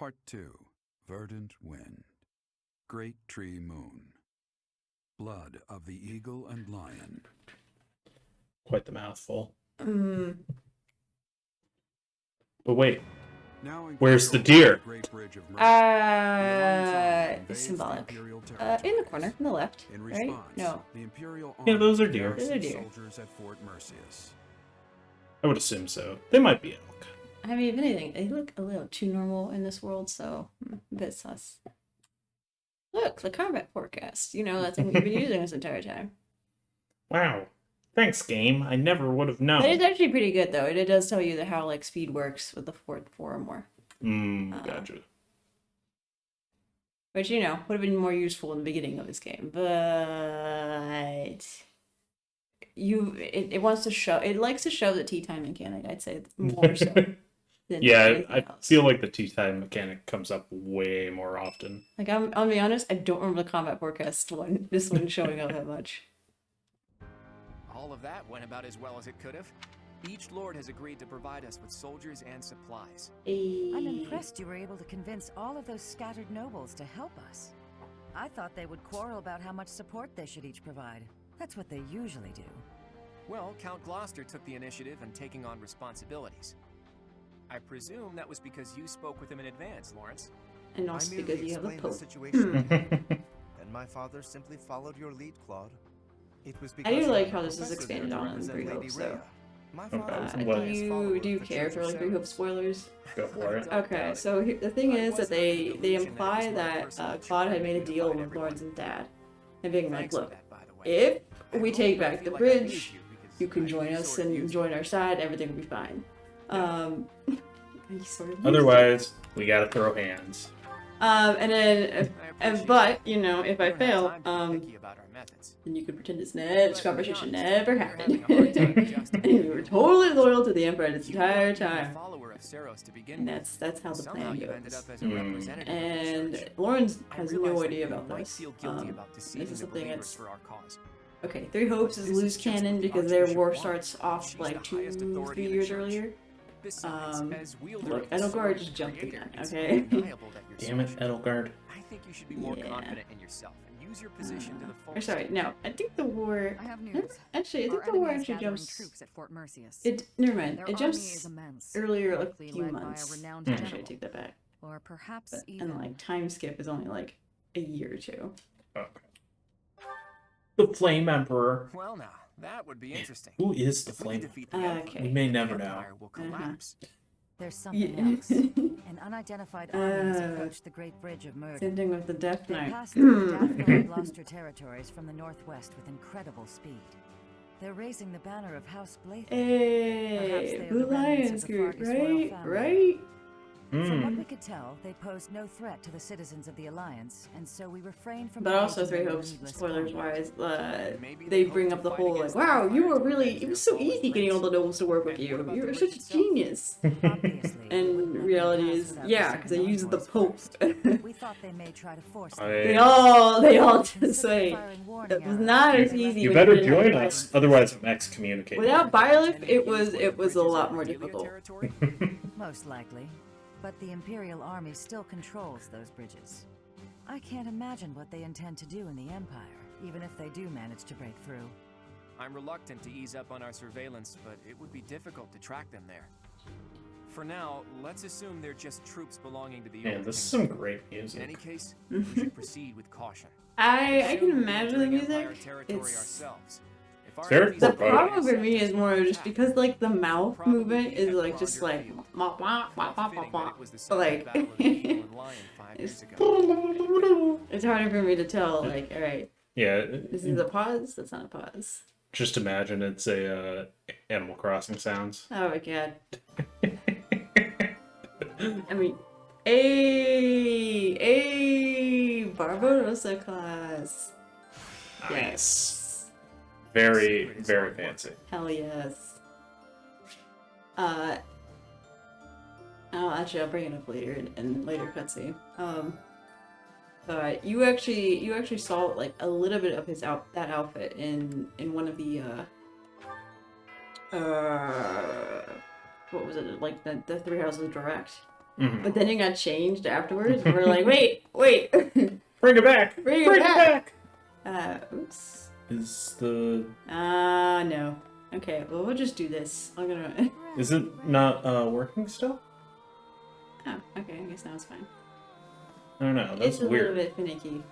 Part 2. Verdant Wind. Great Tree Moon. Blood of the Eagle and Lion. Quite the mouthful. Mm. But wait, Now in where's the control of deer? the Great Bridge of Mercy, the Alliance army It's invades symbolic. the Imperial In territory. the corner, on the left, In right? response, No. the Imperial Yeah, army those are deer. garrisons Those are deer. soldiers at Fort Mercius. I would assume so. They might be elk. I mean, if anything, they look a little too normal in this world, so a bit sus. Look, the combat forecast. You know, that's what we've been using this entire time. Wow. Thanks, game. I never would have known. But it's actually pretty good, though. It does tell you how like speed works with the four or more. Gotcha. Which, you know, would have been more useful in the beginning of this game. But it wants to show, it likes to show the tea time mechanic, I'd say, more so. Than Yeah, anything I else. feel like the tea time mechanic comes up way more often. Like, I'll be honest, I don't remember the combat forecast one, this one showing up that much. All of that went about as well as it could have. Each lord has agreed to provide us with soldiers and supplies. I'm impressed you were able to convince all of those scattered nobles to help us. I thought they would quarrel about how much support they should each provide. That's what they usually do. Well, Count Gloucester took the initiative in taking on responsibilities. I presume that was because you spoke with him in advance, Lawrence. And also because you have a explained pope. the situation, and my father simply followed your lead, Claude. It was because do you like had how a this is professor expanded there to on in represent Three Lady Hopes, though. Rhea. My father was a What? pious follower Do you of the care Church for of like Three Hopes Serapis. spoilers? Go for it. Okay, so the thing is that they imply that Claude had made a deal with Lawrence's dad, and being like, look, if we take back the bridge, you can join us and join our side, everything will be fine. He sort of Otherwise, we gotta throw hands. and then, but you know, if I fail, then you can pretend this conversation never happened, and you were totally loyal to the Emperor this entire time. And that's how the plan goes. And Lawrence has no idea about this. This is something that's okay. Three Hopes is loose cannon because their war starts off like 2-3 years earlier. Look, Edelgard just jumped again. Okay. Damn it, Edelgard. I think you should be more confident in yourself and use your position to the full. Or sorry, no. I think the war. I have news. Actually, I think Our the war enemy is actually gathering jumps. troops at Fort Mercius. It never mind. Their It army jumps is immense, earlier like a likely few led by a months. renowned Actually, I general. take that back. Or perhaps But, even and like time skip is only like a year or two. Okay. The Flame Emperor. Well, now that would be interesting. Who is the If we Flame? defeat the Okay. Empire, We may the never know. Empire will collapse. There's something Yeah. else. An unidentified army has approached the Great Bridge of Murder. Same thing with the Death They Knight. passed through the Daphne and Gloucester territories from the northwest with incredible speed. They're raising the banner of House Blaythe. Perhaps Hey, they are Blue the remnants Lions of the group, Fargus royal right? family. Right? From what Hmm. we could tell, they posed no threat to the citizens of the Alliance, and so we refrained from. But also, engaging Three them in Hopes, needless spoilers conflict. wise, they bring up the whole like, wow, you were really, it was so easy getting all the nobles to work with you. You were such a genius. Obviously, it And wouldn't have reality been is, passed without yeah, the because they used the ceremonious Pope. first. We thought they may try to force them. they I, all just Consider say firing warning it was arrows not at as the easy. rest you when better didn't have join Byron. us, otherwise I'm excommunicated. Without Byleth, it was a lot more difficult. Most likely. But the Imperial Army still controls those bridges. I can't imagine what they intend to do in the Empire, even if they do manage to break through. I'm reluctant to ease up on our surveillance, but it would be difficult to track them there. For now, let's assume they're just troops belonging to the Man, Old this is Kingdom. some great In any music. case, we should proceed with caution. I can Soon we'll be imagine the entering music. Empire territory It's ourselves. If our very enemies the are foreboding. problem for me is successful more in just attack, because like the mouth probably movement be is at like just Bronzer like Field. wah, wah, wah, wah, Fitting wah, that wah. it was the site of Like the Battle of the Eagle and Lion 5 years ago. it's harder for me to tell. Like, all right, Yeah, this is a pause. That's not a pause. just imagine it's a Animal Crossing sounds. Oh my god. I mean, a Barbarossa class. Nice. Very, very fancy. Hell yes. Oh, actually, I'll bring it up later in later cutscene. But you actually saw like a little bit of that outfit in one of the what was it, like the Three Houses Direct. but then it got changed afterwards. And we're like, wait, Bring it back! Bring it back! Oops. Is the... No. Okay, well, we'll just do this. I'm gonna... Is it not working still? Oh, okay, I guess now it's fine. I don't know, that's it's a weird. little bit finicky.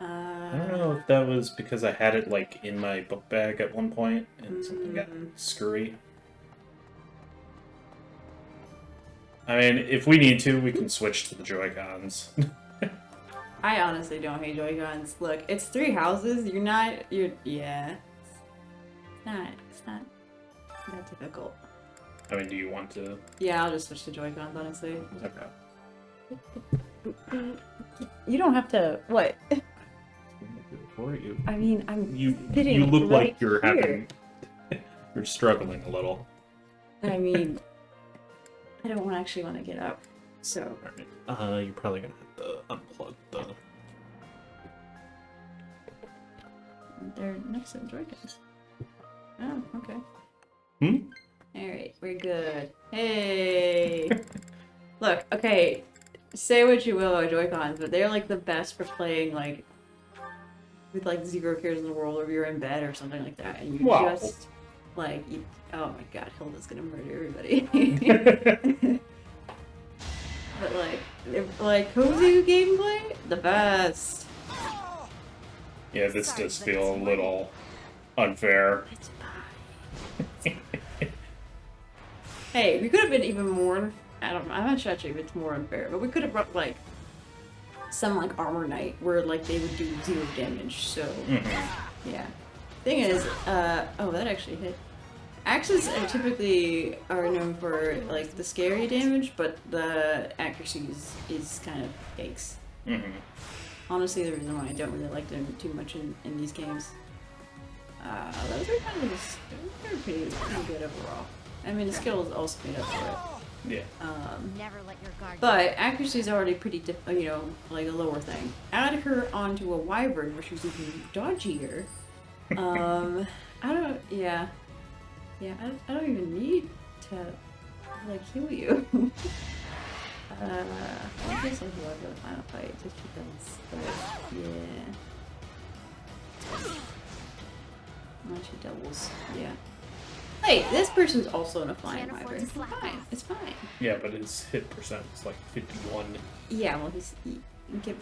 I don't know if that was because I had it, like, in my book bag at one point, and something got screwy. I mean, if we need to, we can switch to the Joy-Cons. I honestly don't hate Joy-Cons. Look, it's 3 houses. Yeah. It's not that difficult. I mean, do you want to... Yeah, I'll just switch to Joy-Cons, honestly. Okay. You don't have to... What? For you. I mean, I'm You sitting look right like you're here. having... You're struggling a little. I mean, I don't actually want to get up, so... Alright. You're probably gonna have to unplug the... They're next to the Joy-Cons. Oh, okay. Hmm? Alright, we're good. Hey! Look, okay, say what you will about Joy-Cons, but they're like the best for playing like with like 0 cares in the world, or you're in bed or something like that, and you just like oh my god, Hilda's gonna murder everybody. But like cozy gameplay, the best. Yeah, this does feel a little unfair. It's fine. Hey, we could have been even more. I'm not sure actually if it's more unfair, but we could have brought like some like armor knight where like they would do 0 damage. So yeah. Thing is, oh, that actually hit. Axes are typically known for like the scary damage, but the accuracy is kind of yikes. Honestly, the reason why I don't really like them too much in these games. Those are kind of just, they're pretty good overall. I mean, the skill is also made up for it. Yeah. Never let your guard But accuracy is already pretty, like a lower thing. Add her onto a wyvern, where she's even dodgier. Yeah, I don't even need to, like, heal you. I guess I'll heal after the final fight, just because, but, yeah. Not two doubles, yeah. Hey, this person's also in a flying wyvern. It's fine, it's fine. Yeah, but his hit percent is like 51. Yeah, well, he's good.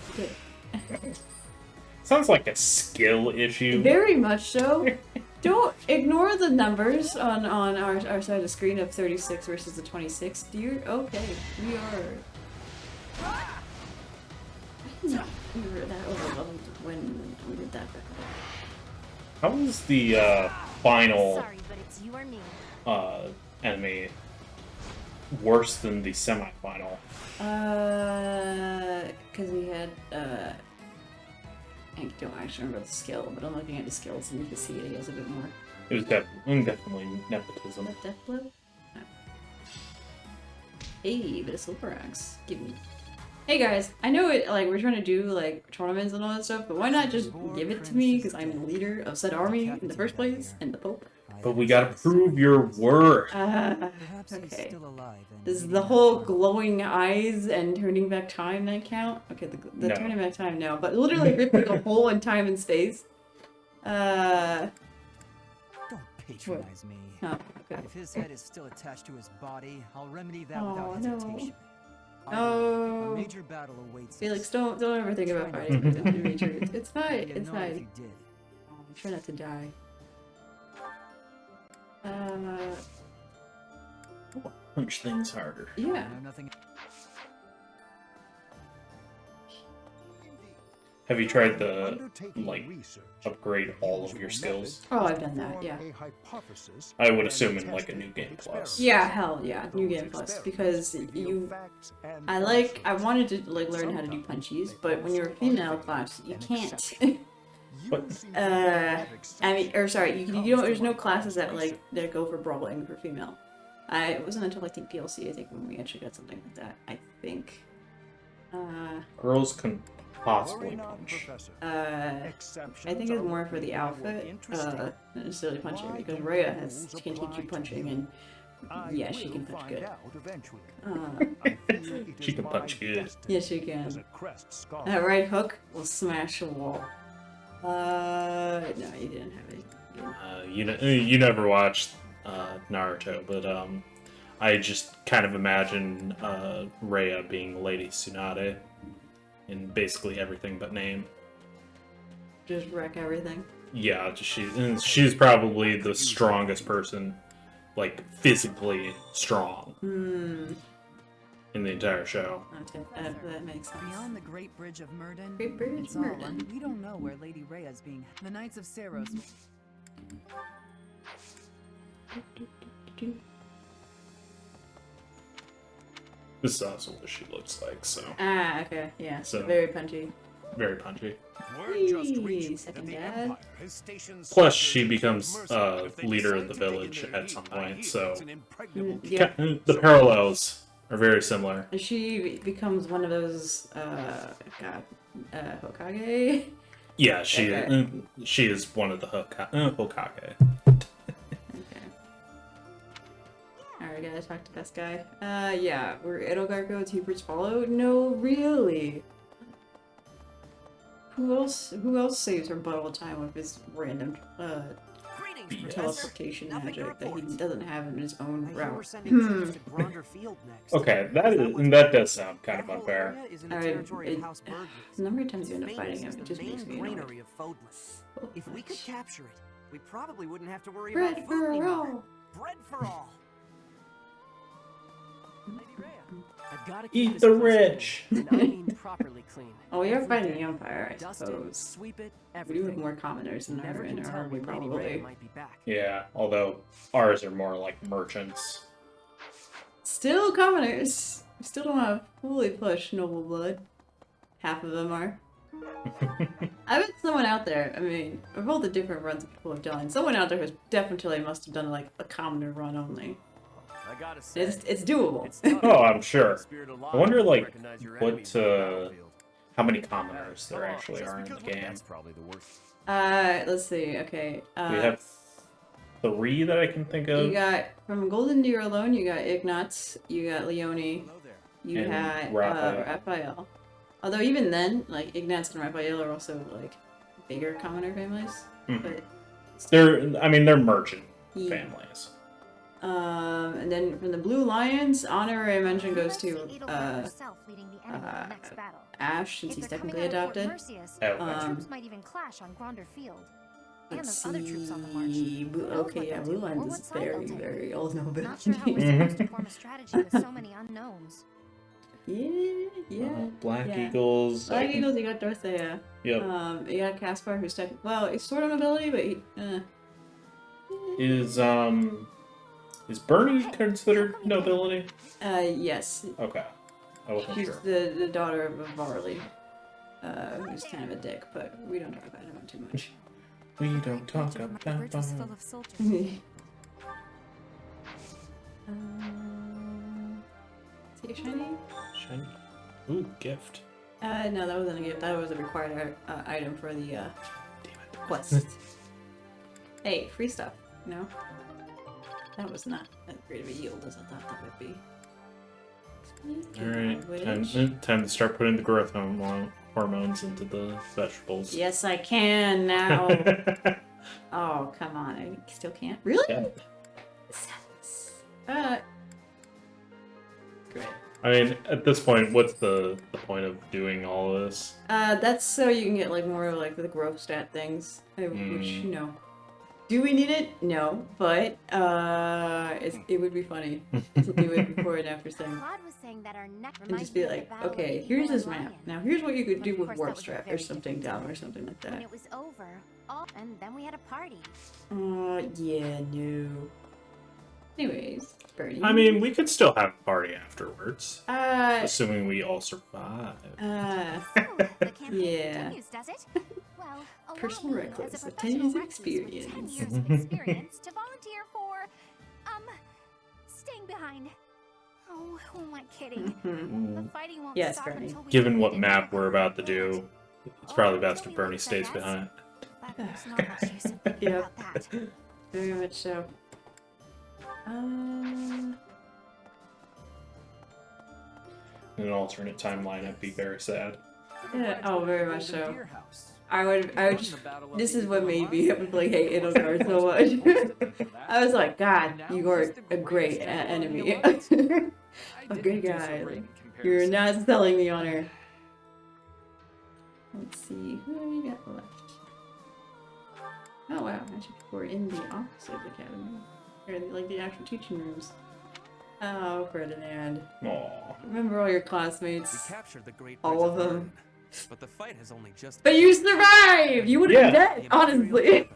Sounds like a skill issue. Very much so. Don't ignore the numbers on our side of the screen of 36 versus the 26. Okay, we are. We were that overwhelmed when we did that. How was the final Sorry, but it's you or me. enemy worse than the semi-final? Because we had I don't actually remember the skill, but I'm looking at the skills and you can see it. He has a bit more. It was definitely nepotism. That death blow? No. Hey, but a silver axe. Give me. Hey guys, I know it. Like we're trying to do like tournaments and all that stuff, but why not just give it to me? Because I'm the leader of said army in the first place, and the Pope. But we gotta prove your worth. Okay. Does the whole glowing eyes and turning back time that count? Okay, the No. turning back time no, but literally ripping a hole in time and space. Don't patronize me. Oh, okay. If his head is still attached to his body, I'll remedy that Oh, without no. hesitation. Oh. A major battle awaits Felix, us. don't ever think about Try not fighting to with the Major. It's fine. You'd It's know if fine. you did. Oh, try not to die. Punch things harder. Yeah. I know nothing. Have you tried the, like, upgrade all of your skills? Oh, I've done that, yeah. I would assume in, like, a New Game Plus. Yeah, hell yeah, New Game Plus, because I wanted to, like, learn how to do punchies, but when you're a female class, you can't. What? I mean, or sorry, you don't, there's no classes that, like, that go for brawling for female. It wasn't until, I think, DLC, I think, when we actually got something like that, I think. Girls can possibly punch. I think it's more for the outfit, not necessarily punching, because Rhea can teach you punching, and Yeah, she can punch good. She can punch good. Yes, she can. That right hook will smash a wall. No, you didn't have it. You never watched Naruto, but I just kind of imagine Rhea being Lady Tsunade in basically everything but name. Just wreck everything. Yeah, she's probably the strongest person, like physically strong, in the entire show. Okay, that makes sense. Beyond the Great Bridge of Murden, Great Bridge it's of all Murden. we don't know where Lady Rhea's being. The Knights of Saros. This is also what she looks like, so Ah, okay, yeah. So- Very punchy. very punchy. Whee, second dad. Plus, she becomes leader of the village at some point, so Yeah. the parallels are very similar. She becomes one of those, Hokage? Yeah, Okay. she is one of the Hokage. Okay. Alright, gotta talk to this guy. Yeah, were Edogargo Teepers followed? No, really. Who else saves her butt all the time with his random, teleportation magic that he doesn't have in his own route? Okay, that does sound kind of unfair. The number of times you end up fighting him, it just makes me annoyed. If we could capture it, we probably wouldn't have to worry Bread about food for anymore. all! Bread for all. Lady Rhea, I've gotta Eat keep this the place rich. clean, and I mean properly clean. Oh, we are Every fighting day. the Empire, I Dust it, suppose. sweep it, We do have everything. more commoners than Never ever can in our tell army, when Lady Rhea probably. might be back. Yeah, although ours are more like merchants. Still commoners! We still don't have fully pushed noble blood. Half of them are. I bet someone out there, I mean, of all the different runs that people have done, someone out there who's definitely must have done like a commoner run only. I gotta say, It's doable. it's tough. Oh, I'm sure. Spirit of I wonder, Lava like, recognize your what, enemies on the battlefield. how many commoners there actually are in the Because game. that's probably the worst. Let's see, okay. We have 3 that I can think of. You got, from Golden Deer alone, you got Ignatz, you got Leone, Hello there. you And had Raphael. Raphael. Although even then, like, Ignatz and Raphael are also, like, bigger commoner families. Mhm. But They're merchant Yeah. families. And then from the Blue Lions, honorary mention goes to Ash, since he's technically adopted. Troops might even clash on Gronder Field. And Let's those other troops on the march. see. Who knows Okay, what yeah, they'll Blue do, or Lions what is side they'll very, take. very all nobility. Not sure how we're supposed to form a strategy with so many unknowns. Yeah. Black yeah. Eagles. Black Eagles, you got Dorothea. Yep. You got Caspar, who's well, he's sort of nobility, but he, Is Bernie considered nobility? yes. Okay. I wasn't She's sure. the daughter of Varley, who's kind of a dick, but we don't talk about him too much. We don't talk about The bridge was full Barney. of soldiers. Is he a shiny? Shiny. Ooh, gift. No, that wasn't a gift. That was a required item for the Damn quest. Hey, free stuff, you know? That was not as great of a yield as I thought that would be. Alright, time to start putting the growth hormones into the vegetables. Yes, I can now. Oh, come on. I still can't. Really? Yeah. Great. I mean, at this point, what's the point of doing all of this? That's so you can get like more like the growth stat things, which you know. Do we need it? No, but it would be funny to do it before and after thing. Claude was saying that our neck And just be like, okay, here's this map. Now here's what you could do with warp strap or something down or something like When that. it was over, and then we had a party. Yeah, no. Anyways, Bernie. I mean, we could still have a party afterwards, uh, assuming we all survive. So, the campaign Yeah. continues, does it? Well, allow Personal me, reckless, as a a 10 professional years recluse with 10 experience. years of experience, to volunteer for, staying behind. Oh, who am I kidding? The fighting won't Yes, stop Bernie. until we Given defeat what it. map we're about to do, it's probably best if Really Bernie likes stays that. behind. But there's not much use in thinking Yep. about that. Very much so. In an alternate timeline, I'd be very sad. Yeah, oh, very much so. I would just, this is what made me like hate Edelgard so much. I was like, God, you are a great enemy. A good guy. Like, you're not selling the honor. Let's see, who do we got left? Oh wow, actually we're in the officers academy. Or in, like the actual teaching rooms. Oh, Ferdinand. Aww. Remember all your classmates? We captured the Great All Bridge of them. Vernon, but the fight has only just. But you survived! You would have Yeah. been dead, honestly.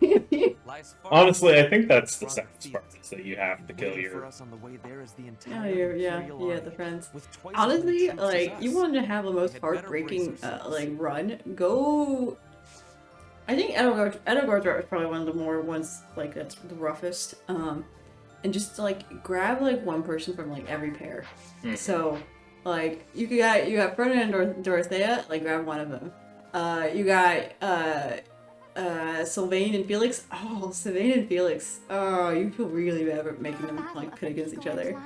Honestly, I think that's the saddest part, is that you have to kill Waiting for your... us on the way there is the Oh, entire yeah, Imperial the Army, friends. with twice as many Honestly, troops as like, us. you want to have the most We had better heartbreaking, brace ourselves. like, run, go... I think Edelgard's route was probably one of the more ones, like, that's the roughest, and just, like, grab, like, one person from, like, every pair. So, like, you got Ferdinand and Dorothea, like, grab one of them. You got, Sylvain and Felix. Oh, Sylvain and Felix. Oh, you feel really bad for making them, like, pit against each other.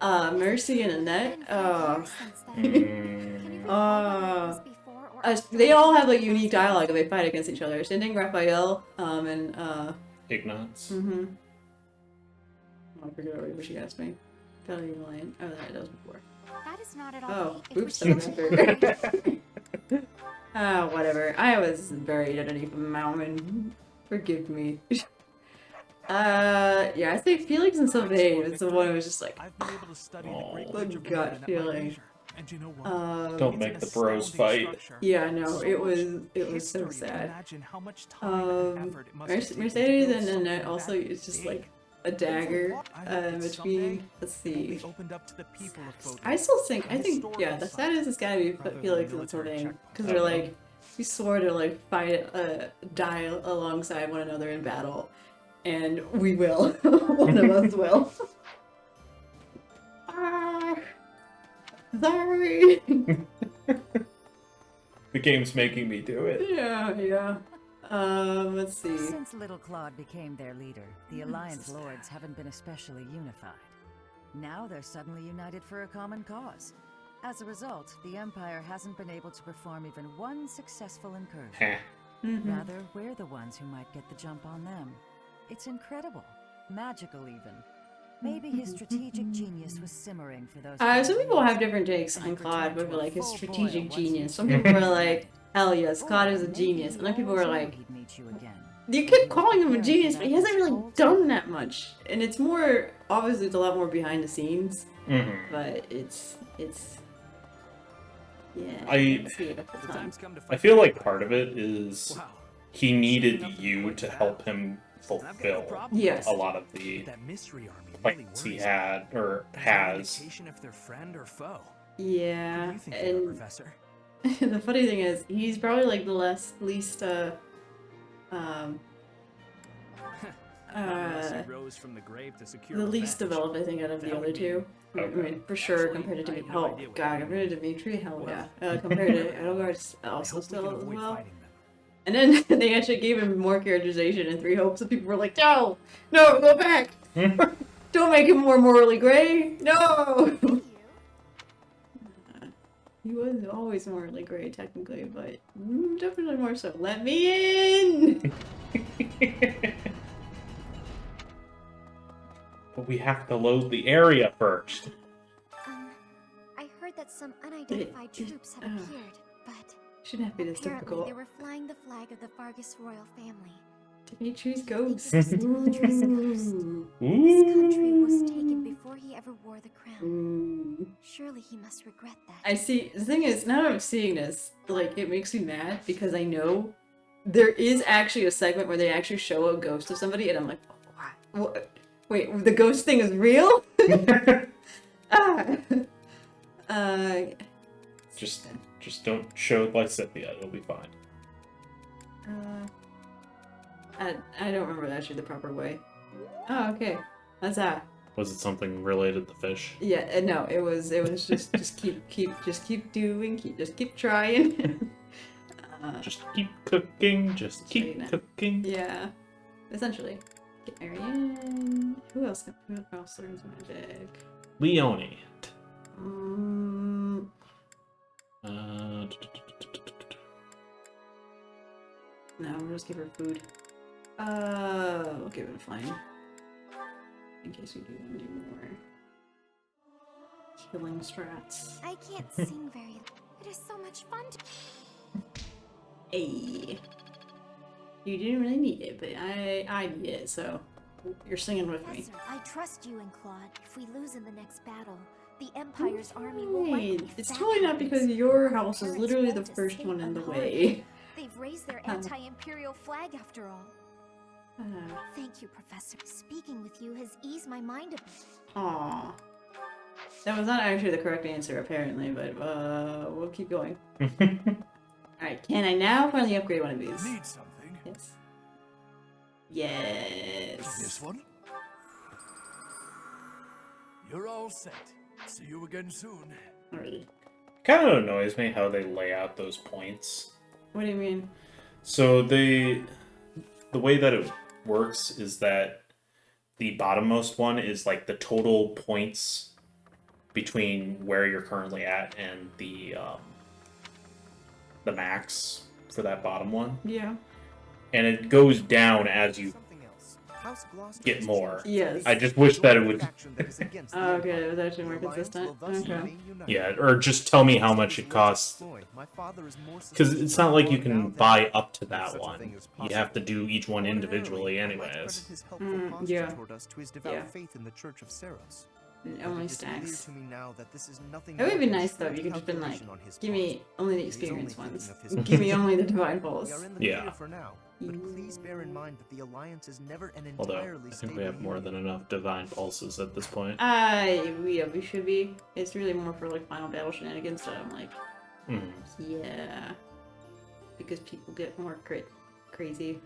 Mercy and Annette. Oh. They all have like unique dialogue and they fight against each other. Sending Raphael, and Ignatz. Oh, I forget already what she asked me. Battle of the Lion. Oh, that was before. That is not at all. Oh, It was oops, just that's Oh, whatever. I was buried underneath a mountain. Forgive me. Yeah, I think Felix and Sylvain is the one who was just like, I've been able to study the Great the Bridge of gut Vernon at my feeling. leisure. And you know what? Don't make the bros fight. Yeah, no, it was so sad. Mercedes and Annette also is just like a dagger between. Let's see. I think yeah, the saddest is gotta be Felix and Sylvain because they're like we swore to like fight, die alongside one another in battle, and we will. One of us will. Sorry. The game's making me do it. Yeah. Let's see. Since Little Claude became their leader, the Alliance Lords haven't been especially unified. Now they're suddenly united for a common cause. As a result, the Empire hasn't been able to perform even one successful incursion. Rather, we're the ones who might get the jump on them. It's incredible. Magical, even. Maybe his strategic genius was simmering for those. Some people have different takes on Claude, but like his strategic genius. Some people were like, "Hell yes, Claude is a genius," and other people were like, "You keep calling him a genius, but he hasn't really done that much." And it's more obviously it's a lot more behind the scenes, but it's yeah. I feel like part of it is he needed you to help him fulfill a lot of the plans he had or has. Yeah, and the funny thing is, he's probably like the least developed, I think, out of the other two. I mean, for sure, compared to Dimitri. Oh, God, compared to Dimitri, hell yeah. Compared to Edelgard's also still as well. And then they actually gave him more characterization in Three Hopes, and people were like, no, go back. Don't make him more morally gray. No. He was always morally gray, technically, but definitely more so. Let me in. But we have to load the area first. I heard that some unidentified troops have appeared, but shouldn't have been this apparently difficult. they were flying the flag of the Vargas royal family. Dimitri's ghost. His country was taken before he ever wore the crown. Surely he must regret that. I see. The thing is, now that I'm seeing this, like, it makes me mad because I know there is actually a segment where they actually show a ghost of somebody, and I'm like, what? Wait, the ghost thing is real? Just don't show Lysithea, it'll be fine. I don't remember actually the proper way. Oh, okay. That's that. Was it something related to fish? Yeah, no, it was just keep doing, keep trying. Just keep cooking, just keep cooking. Yeah, essentially. Get Ariane. Who else learns magic? Leone. Um, Uh, no, we'll just give her food. We'll give it a fine. In case we do want to do more killing strats. I can't sing very. It is so much fun to. Hey. You didn't really need it, but I need it, so you're singing with me. Professor, I trust you and Claude. If we lose in the next battle, the Empire's army will likely Hey, it's sack totally not because us. your house is Parents literally the won't first escape one in the unharmed. way. They've raised their anti-imperial flag after all. Thank you, Professor. Speaking with you has eased my mind a bit. Aw. That was not actually the correct answer, apparently, but we'll keep going. Alright, can I now finally upgrade one of these? Need something? Yes. Yes. This one? You're all set. See you again soon. Alrighty. kind of annoys me how they lay out those points. What do you mean? So the way that it works is that the bottommost one is like the total points between where you're currently at and the max for that bottom one. Yeah. And it goes down as you get more. Yes. I just wish that it would... Oh, okay, it was actually more consistent. Okay. Yeah, or just tell me how much it costs. Because it's not like you can buy up to that one. You have to do each one individually anyways. Yeah. Yeah. Faith in the Church of Saros. And only stacks. It It would be nice though if you could just been like, give me only the experience ones. Give me only the divine pulse. Yeah. But please bear in mind that the alliance is never an Although, entirely I think we have more than enough divine pulses at this point. Yeah, we should be. It's really more for like final battle shenanigans, so I'm like, yeah. Because people get more crazy.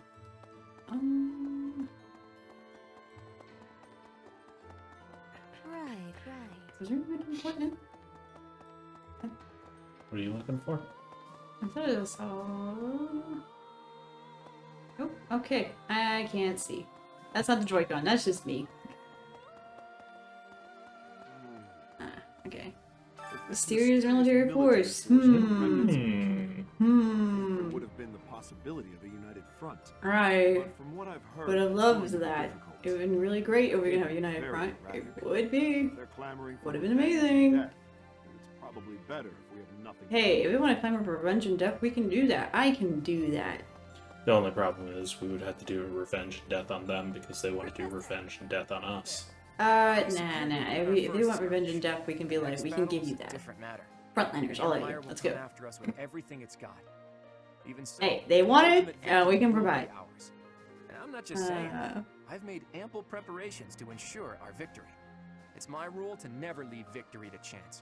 Right. Was there anything important? What are you looking for? I thought it was Oh, okay. I can't see. That's not the Joy-Con, that's just me. Okay. Mysterious military force. Would have been the possibility of a united front. Right. But from what I've heard, Would have it's loved going to be that. difficult. It would have been really great if we could have a united Very front. It erratic. would be. They're clamoring for Would have been revenge and amazing. death, and it's probably better if we have nothing. Hey, if we want to clamor for revenge and death, we can do that. I can do that. The only problem is we would have to do a revenge and death on them because they want to do revenge and death on us. Nah. If they want revenge and death, we can be like, we can give you that. Different matter. Frontliners, all of you. Let's go. After us with everything it's got. Even so, Hey, they want it, we can will be provide. ours. And I'm not just saying that. I've made ample preparations to ensure our victory. It's my rule to never leave victory to chance.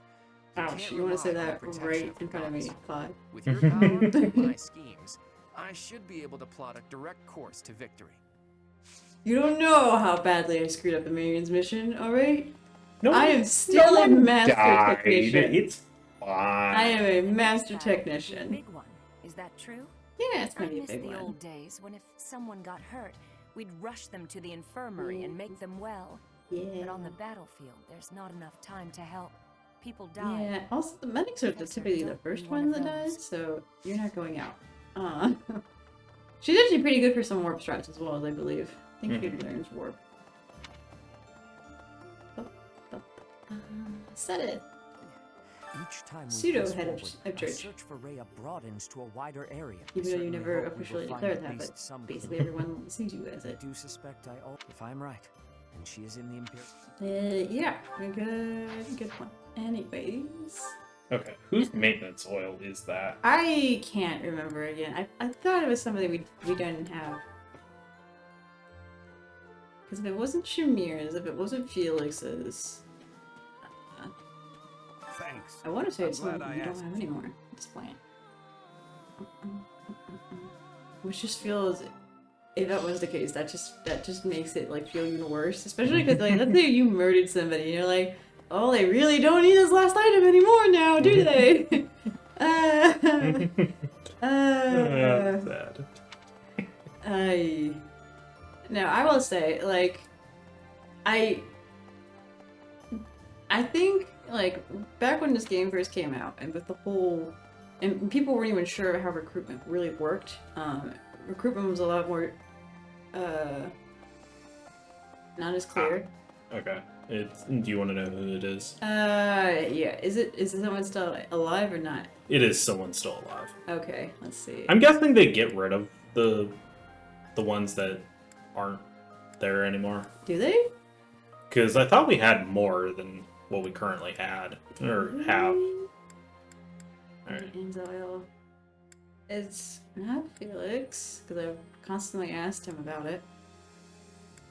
Ouch, you want to say that right in front of me, Clyde. With your power and my schemes, I should be able to plot a direct course to victory. You don't know how badly I screwed up the Marion's mission, alright? No, I am still a master died. technician. It's fine. I am a master technician. Big one. Is that true? Yeah, it's I gonna be a miss big the one. old days when if someone got hurt, we'd rush them to the infirmary and make them well. But on the battlefield, there's not enough time to help. People die. Yeah, also the medics are typically the first one that dies, so you're not going out. She's actually pretty good for some warp strats as well, I believe. I think she learns warp. Said it. Each time we Pseudo press head of forward, of our church. search for Rhea broadens to a wider area. Even though you Certainly never hope we will officially find declared at that, least but some basically clue. everyone sees you as I it. do suspect if I'm right, and she is in the Imperial. Yeah, a good one. Anyways, Okay, whose maintenance oil is that? I can't remember again. I thought it was something we didn't have. Because if it wasn't Shamir's, if it wasn't Felix's, Thanks. I want to say I'm it's something glad I we don't asked. have anymore at this point. Which just feels, if that was the case, that just makes it like feel even worse. Especially because like, let's say you murdered somebody and you're like, oh, they really don't need this last item anymore now, do they? Sad. No, Now, I will say, like, I think, like, back when this game first came out, and with the whole, and people weren't even sure how recruitment really worked. Recruitment was a lot more, not as clear. Okay. Do you want to know who it is? Yeah. Is it someone still alive or not? It is someone still alive. Okay, let's see. I'm guessing they get rid of the ones that aren't there anymore. Do they? Because I thought we had more than what we currently had or have. Alright. Anzile. It's not Felix, because I've constantly asked him about it.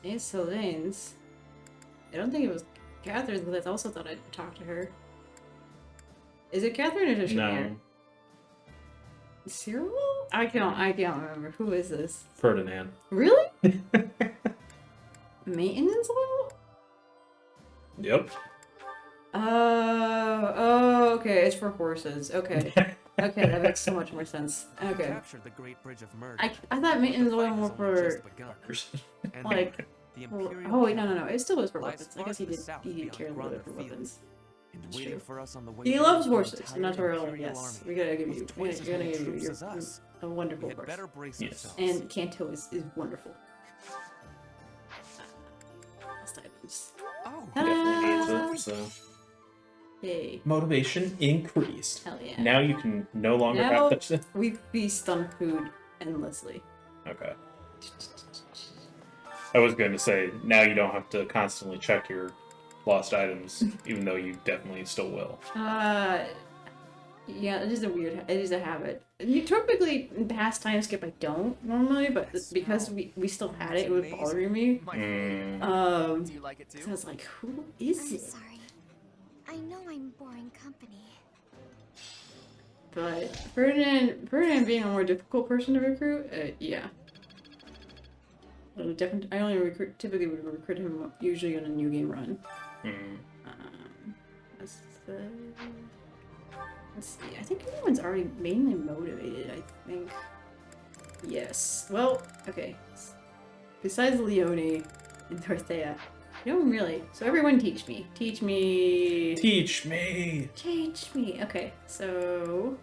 It's Selene's. I don't think it was Catherine's, but I also thought I'd talk to her. Is it Catherine or Shamir? No. Cyril? I can't remember. Who is this? Ferdinand. Really? Maintenance oil? Yep. Oh, okay. It's for horses. Okay. Okay, that makes so much more sense. Okay. Captured the Great Bridge of Murder. I thought maintenance oil more for like. Oh wait, no. It still was for weapons. I guess he did care a little bit for weapons. That's true. He loves horses. And not to yes. We gotta give you. We're gonna give you a wonderful horse. Yes. And Kanto is wonderful. Last items. Oh, definitely needs it. So. Yay. Motivation increased. Hell yeah. Now you can no longer Now have to. we feast on food endlessly. Okay. I was going to say, now you don't have to constantly check your lost items, even though you definitely still will. Yeah, it is it is a habit. You typically, in past time skip, I don't normally, but because we still had it, it was bothering me. Do you like it too? So I was like, who is I'm it? sorry. I know I'm boring company. But Ferdinand being a more difficult person to recruit, yeah. I only typically would recruit him usually on a new game run. Let's see. I think everyone's already mainly motivated. I think. Yes. Well, okay. Besides Leone and Dorothea, no one really. So everyone teach me. Teach me. Teach me. Teach me. Okay. So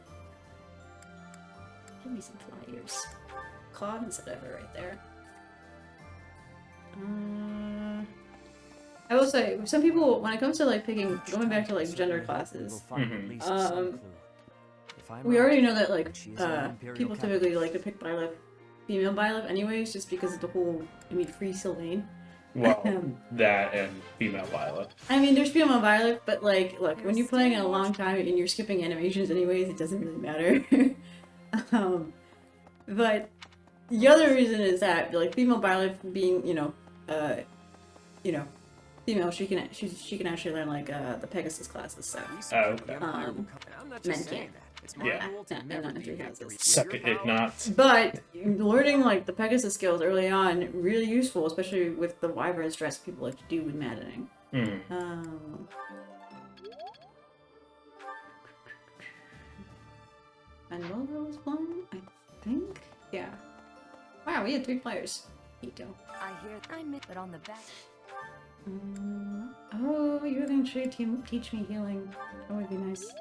give me some flyers. Claude and Sedeva right there. I will say, some people, when it comes to like going back to like gender classes, we already know that like people typically like to pick female Byleth anyways, just because of the whole, free Sylvain. Well, that and female Violet. I mean, there's female Byleth, but like, look, when you're playing it a long time and you're skipping animations anyways, it doesn't really matter. But the other reason is that like female Byleth being, female, she can actually learn like the Pegasus classes. So okay. Men can't. Yeah. Not in 3 houses. Suck it, not. But learning like the Pegasus skills early on really useful, especially with the wyvern stress people like to do with maddening. Manuela was one, I think. Yeah. Wow, we had 3 players. Ito. I hear but on the back. Oh, you can teach me healing. That would be nice.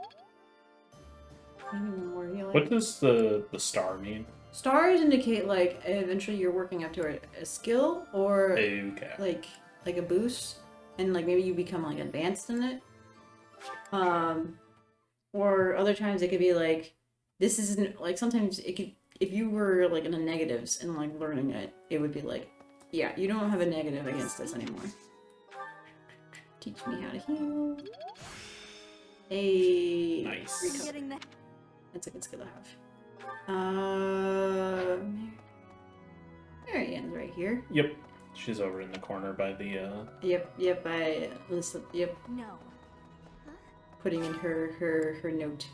Maybe more healing. What does the star mean? Stars indicate like eventually you're working up to a skill or like a boost, and like maybe you become like advanced in it. Or other times it could be like this isn't like sometimes it could, if you were like in the negatives and like learning it, it would be like, yeah, you don't have a negative against this anymore. Teach me how to heal. Nice. Recover. That's a good skill to have. Marianne's right here. Yep. She's over in the corner by the Yep, I listen. Yep. No. Putting in her note.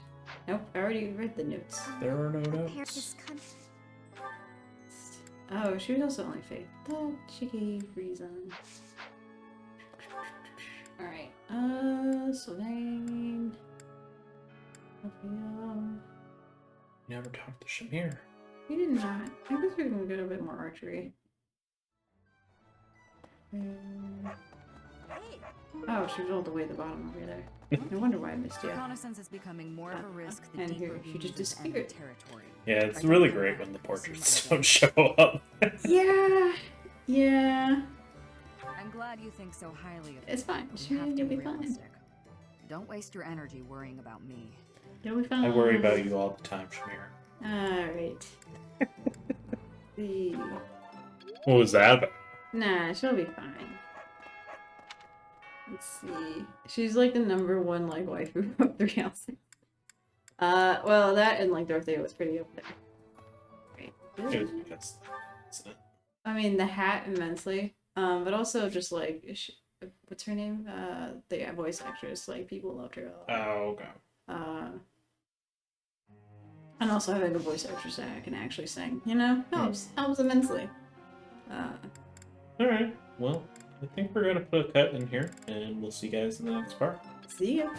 Nope, I already read the notes. There are no notes. Oh, she was also only Faith. That she gave reason. Alright, Sylvain. Never talked to Shamir. We did not. I guess we can get a bit more archery. Oh, she was all the way at the bottom over there. No wonder why I missed you. Reconnaissance is becoming more of a risk the And deeper here, we she just move into enemy disappeared. territory. Yeah, it's really great when the portraits don't show up. Yeah, yeah. I'm glad you think so highly of It's fine. but we have to You'll be fine. realistic. Don't waste your energy worrying about me. You'll be fine. I worry about you all the time, Shamir. Alright. What was that about? Nah, she'll be fine. Let's see. She's like the #1 like waifu of 3 houses. Well, that and like Dorothea was pretty up there. Right. It was because I mean, the hat immensely. But also just like, what's her name? The voice actress. Like people loved her a lot. Oh, okay. And also having a voice actress that can actually sing, you know, helps immensely. Alright, well, I think we're gonna put a cut in here, and we'll see you guys in the next part. See ya.